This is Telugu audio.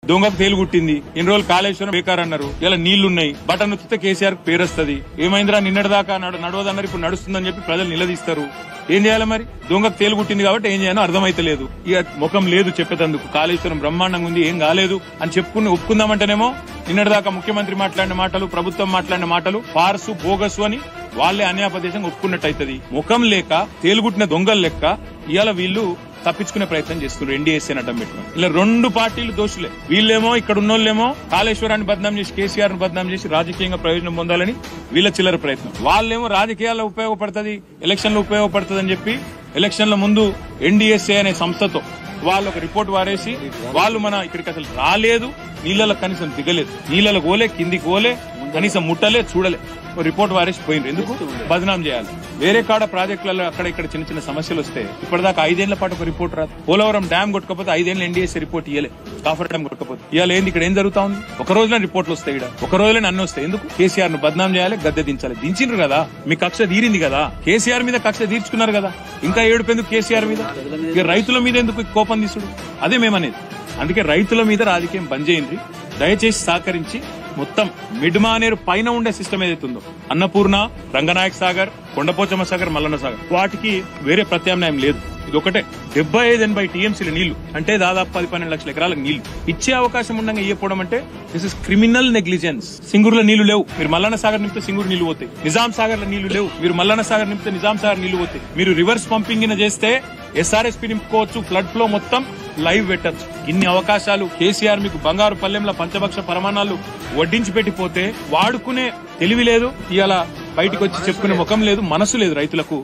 దొంగకు తేలుగుట్టింది. ఇన్ని రోజులు కాళేశ్వరం బేకార్ అన్నారు, ఇలా నీళ్లున్నాయి, బటన్ నొక్కితే కేసీఆర్ పేరు వస్తుంది. ఏమైందిరా నిన్నటిదాకా నడవదన్నారు, ఇప్పుడు నడుస్తుందని చెప్పి ప్రజలు నిలదీస్తారు. ఏం చేయాలి మరి? దొంగకు తేలుగుట్టింది కాబట్టి ఏం చేయాలో అర్థమైతలేదు. ఇక ముఖం లేదు చెప్పేందుకు. కాళేశ్వరం బ్రహ్మాండంగా ఉంది, ఏం కాలేదు అని చెప్పుకుని ఒప్పుకుందామంటేనేమో నిన్నటిదాకా ముఖ్యమంత్రి మాట్లాడిన మాటలు, ప్రభుత్వం మాట్లాడిన మాటలు ఫార్సు బోగసు అని వాళ్లే అన్యాపదేశంగా ఒప్పుకున్నట్టు అవుతుంది. ముఖం లేక తేలుగుట్టిన దొంగల లెక్క ఇవాళ వీళ్ళు తప్పించుకునే ప్రయత్నం చేస్తున్నారు. ఎన్డీఎస్ఏ అడ్డం పెట్టుకుని ఇలా రెండు పార్టీలు దోషులే. వీళ్ళేమో ఇక్కడ ఉన్నోళ్ళేమో కాళేశ్వరాన్ని బద్నాం చేసి, కేసీఆర్ ను బద్నాం చేసి రాజకీయంగా ప్రయోజనం పొందాలని వీళ్ళ చిల్లర ప్రయత్నం. వాళ్ళేమో రాజకీయాల్లో ఉపయోగపడుతుంది, ఎలక్షన్ లో ఉపయోగపడుతుంది అని చెప్పి ఎలక్షన్ల ముందు ఎన్డీఎస్ఏ అనే సంస్థతో వాళ్ళు ఒక రిపోర్ట్ వారేసి వాళ్ళు మన ఇక్కడికి అసలు రాలేదు, నీళ్ళలో కనీసం దిగలేదు, నీళ్ళలో గోలే, కిందికి గోలే, కనీసం ముట్టలే, చూడలే, రిపోర్ట్ వారేసి పోయింది. ఎందుకు బదనాం చేయాలి? వేరే కాడ ప్రాజెక్టులలో అక్కడ ఇక్కడ చిన్న చిన్న సమస్యలు వస్తే ఇప్పటిదాకా 5 ఏళ్ల పాటు ఒక రిపోర్ట్ రాదు. పోలవరం డ్యామ్ కొట్టకపోతే 5 ఏళ్ల ఎన్డీఎస్ఏ రిపోర్ట్ ఇయ్యలే. కాఫర్ డ్యామ్ కొట్టకపోతే ఇవాళ ఏంది? ఇక్కడ ఏం జరుగుతా ఉంది? ఒక రోజులో రిపోర్ట్లు వస్తాయి, ఇక్కడ ఒక రోజులో అన్ని వస్తాయి. ఎందుకు? కేసీఆర్ ను బదనాం చేయాలి, గద్దె దించాలి. దించిండ్రు కదా, మీ కక్ష తీరింది కదా, కేసీఆర్ మీద కక్ష తీర్చుకున్నారు కదా, ఇంకా ఏడుపెందుకు కేసీఆర్ మీద? ఇక రైతుల మీద ఎందుకు కోపం తీసుడు? అదే మేమనేది. అందుకే రైతుల మీద రాజకీయం బంద్ చేయండి, దయచేసి సహకరించి మొత్తం మిడ్మానేరు పైన ఉండే సిస్టమ్ ఏదైతుందో అన్నపూర్ణ, రంగనాయక్ సాగర్, కొండపోచమ్మ సాగర్, మల్లన్న సాగర్, వాటికి వేరే ప్రత్యామ్నాయం లేదు. ఇది ఒకటే 75-80 టీఎంసీల నీళ్లు అంటే దాదాపు 10-12 లక్షల ఎకరాలకు నీళ్లు ఇచ్చే అవకాశం ఉండగా ఇవ్వకపోవడం అంటే దిస్ ఇస్ క్రిమినల్ నెగ్లిజెన్స్. సింగూరులో నీళ్లు లేవు, మీరు మల్లన్న సాగర్ నింపితే సింగూరు నీళ్లు పోతాయి. నిజాం సాగర్ లో నీళ్లు లేవు, మీరు మల్లన్న సాగర్ నింపితే నిజాం సాగర్ నీళ్లు పోతాయి. మీరు రివర్స్ పంపింగ్ చేస్తే ఎస్ఆర్ఎస్పీ నింపుకోవచ్చు, ఫ్లడ్ ఫ్లో మొత్తం లైవ్ పెట్టచ్చు. ఇన్ని అవకాశాలు కేసీఆర్ మీకు బంగారు పల్లెంలో పంచభక్ష పరమాణాలు వడ్డించి పెట్టిపోతే వాడుకునే తెలివి లేదు, ఇవాళ బయటకు వచ్చి చెప్పుకునే ముఖం లేదు, మనసు లేదు రైతులకు.